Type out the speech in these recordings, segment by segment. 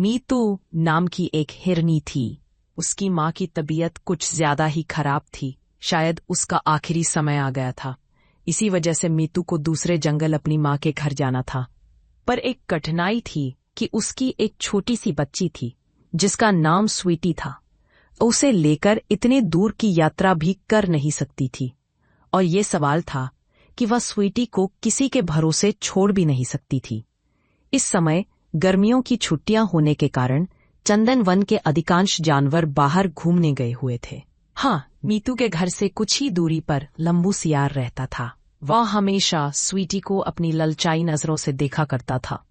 मीतू नाम की एक हिरनी थी। उसकी माँ की तबीयत कुछ ज्यादा ही खराब थी। शायद उसका आखिरी समय आ गया था। इसी वजह से मीतू को दूसरे जंगल अपनी माँ के घर जाना था। पर एक कठिनाई थी कि उसकी एक छोटी सी बच्ची थी जिसका नाम स्वीटी था। उसे लेकर इतने दूर की यात्रा भी कर नहीं सकती थी। और ये सवाल था कि वह स्वीटी को किसी के भरोसे छोड़ भी नहीं सकती थी। इस समय गर्मियों की छुट्टियां होने के कारण चंदन वन के अधिकांश जानवर बाहर घूमने गए हुए थे। हाँ, मीतू के घर से कुछ ही दूरी पर लंबू सियार रहता था। वह हमेशा स्वीटी को अपनी ललचाई नजरों से देखा करता था।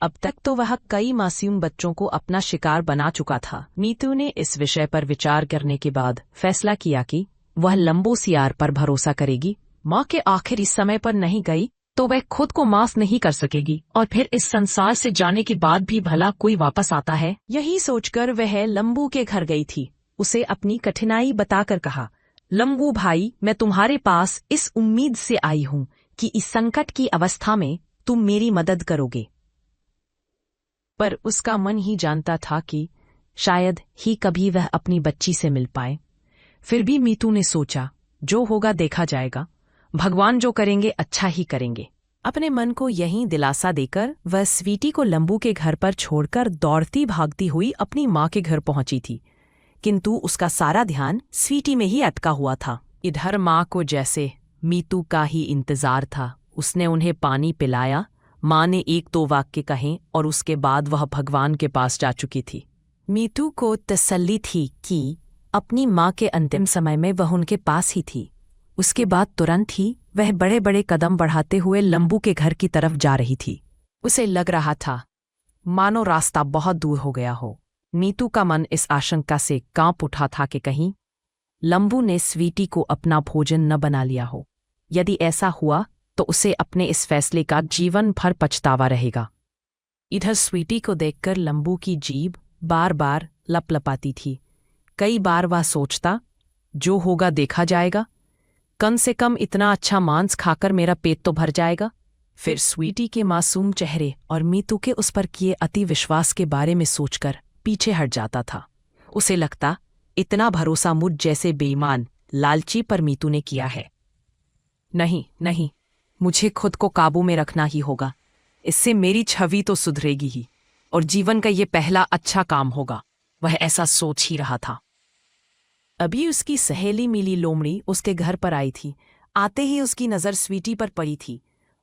अब तक तो वह कई मासूम बच्चों को अपना शिकार बना चुका था। मीतू ने इस विषय पर विचार करने के बाद फैसला किया कि वह लंबू सियार पर भरोसा करेगी। माँ के आखिरी समय पर नहीं गई तो वह खुद को माफ नहीं कर सकेगी, और फिर इस संसार से जाने के बाद भी भला कोई वापस आता है। यही सोचकर वह लंबू के घर गई थी। उसे अपनी कठिनाई बताकर कहा, लंबू भाई, मैं तुम्हारे पास इस उम्मीद से आई हूँ कि इस संकट की अवस्था में तुम मेरी मदद करोगे। पर उसका मन ही जानता था कि शायद ही कभी वह अपनी बच्ची से मिल पाए। फिर भी मीतू ने सोचा, जो होगा देखा जाएगा, भगवान जो करेंगे अच्छा ही करेंगे। अपने मन को यही दिलासा देकर वह स्वीटी को लंबू के घर पर छोड़कर दौड़ती भागती हुई अपनी माँ के घर पहुंची थी। किंतु उसका सारा ध्यान स्वीटी में ही अटका हुआ था। इधर माँ को जैसे मीतू का ही इंतजार था। उसने उन्हें पानी पिलाया। माँ ने एक दो वाक्य कहे और उसके बाद वह भगवान के पास जा चुकी थी। मीतू को तसल्ली थी कि अपनी माँ के अंतिम समय में वह उनके पास ही थी। उसके बाद तुरंत ही वह बड़े बड़े कदम बढ़ाते हुए लंबू के घर की तरफ जा रही थी। उसे लग रहा था मानो रास्ता बहुत दूर हो गया हो। मीतू का मन इस आशंका से कांप उठा था कि कहीं लंबू ने स्वीटी को अपना भोजन न बना लिया हो। यदि ऐसा हुआ तो उसे अपने इस फैसले का जीवन भर पछतावा रहेगा। इधर स्वीटी को देखकर लंबू की जीभ बार बार लपलपाती थी। कई बार वह सोचता, जो होगा देखा जाएगा, कम से कम इतना अच्छा मांस खाकर मेरा पेट तो भर जाएगा। फिर स्वीटी के मासूम चेहरे और मीतू के उस पर किए अति विश्वास के बारे में सोचकर पीछे हट जाता था। उसे लगता, इतना भरोसा मुझ जैसे बेईमान लालची पर मीतू ने किया है। नहीं नहीं, मुझे खुद को काबू में रखना ही होगा। इससे मेरी छवि तो सुधरेगी ही और जीवन का ये पहला अच्छा काम होगा। वह ऐसा सोच ही रहा था। अभी उसकी सहेली मिली लोमड़ी उसके घर पर आई थी। आते ही उसकी नज़र स्वीटी पर पड़ी थी।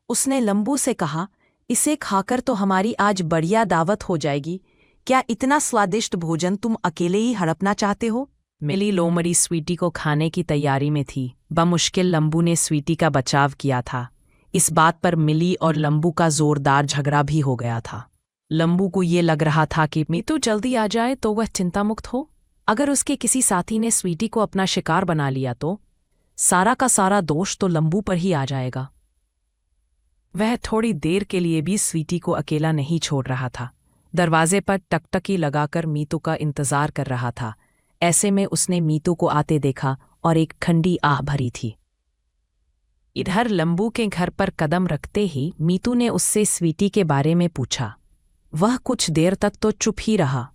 उसने लंबू से कहा, इसे खाकर तो हमारी आज बढ़िया दावत हो जाएगी। क्या इतना स्वादिष्ट भोजन तुम अकेले ही हड़पना चाहते हो? मिली लोमड़ी स्वीटी को खाने की तैयारी में थी। बमुश्किल लंबू ने स्वीटी का बचाव किया था। इस बात पर मिली और लंबू का जोरदार झगड़ा भी हो गया था। लंबू को ये लग रहा था कि मीतू जल्दी आ जाए तो वह चिंतामुक्त हो। अगर उसके किसी साथी ने स्वीटी को अपना शिकार बना लिया तो सारा का सारा दोष तो लंबू पर ही आ जाएगा। वह थोड़ी देर के लिए भी स्वीटी को अकेला नहीं छोड़ रहा था। दरवाजे पर टकटकी लगाकर मीतू का इंतजार कर रहा था। ऐसे में उसने मीतू को आते देखा और एक ठंडी आह भरी थी। इधर लंबू के घर पर कदम रखते ही मीतू ने उससे स्वीटी के बारे में पूछा। वह कुछ देर तक तो चुप ही रहा।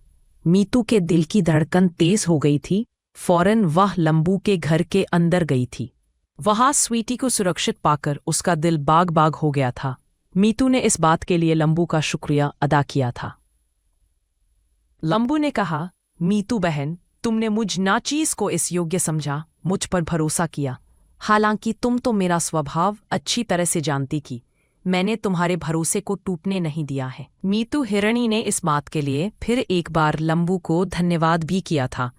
मीतू के दिल की धड़कन तेज हो गई थी। फौरन वह लंबू के घर के अंदर गई थी। वहां स्वीटी को सुरक्षित पाकर उसका दिल बाग बाग हो गया था। मीतू ने इस बात के लिए लंबू का शुक्रिया अदा किया था। लंबू ने कहा, मीतू बहन, तुमने मुझ नाचीज को इस योग्य समझा, मुझ पर भरोसा किया। हालांकि तुम तो मेरा स्वभाव अच्छी तरह से जानती कि मैंने तुम्हारे भरोसे को टूटने नहीं दिया है। मीतू हिरणी ने इस बात के लिए फिर एक बार लंबू को धन्यवाद भी किया था।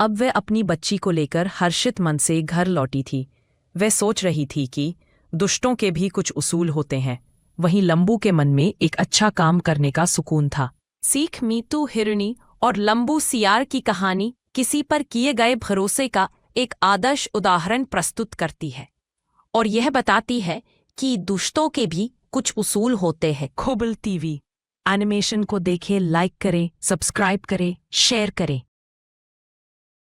अब वह अपनी बच्ची को लेकर हर्षित मन से घर लौटी थी। वह सोच रही थी कि दुष्टों के भी कुछ उसूल होते हैं। वहीं लंबू के मन में एक अच्छा काम करने का सुकून था। सीख मीतू हिरणी और लंबू सियार की कहानी किसी पर किए गए भरोसे का एक आदर्श उदाहरण प्रस्तुत करती है और यह बताती है कि दुष्टों के भी कुछ उसूल होते हैं। खोबल टीवी एनिमेशन को देखें, लाइक करें, सब्सक्राइब करें, शेयर करें।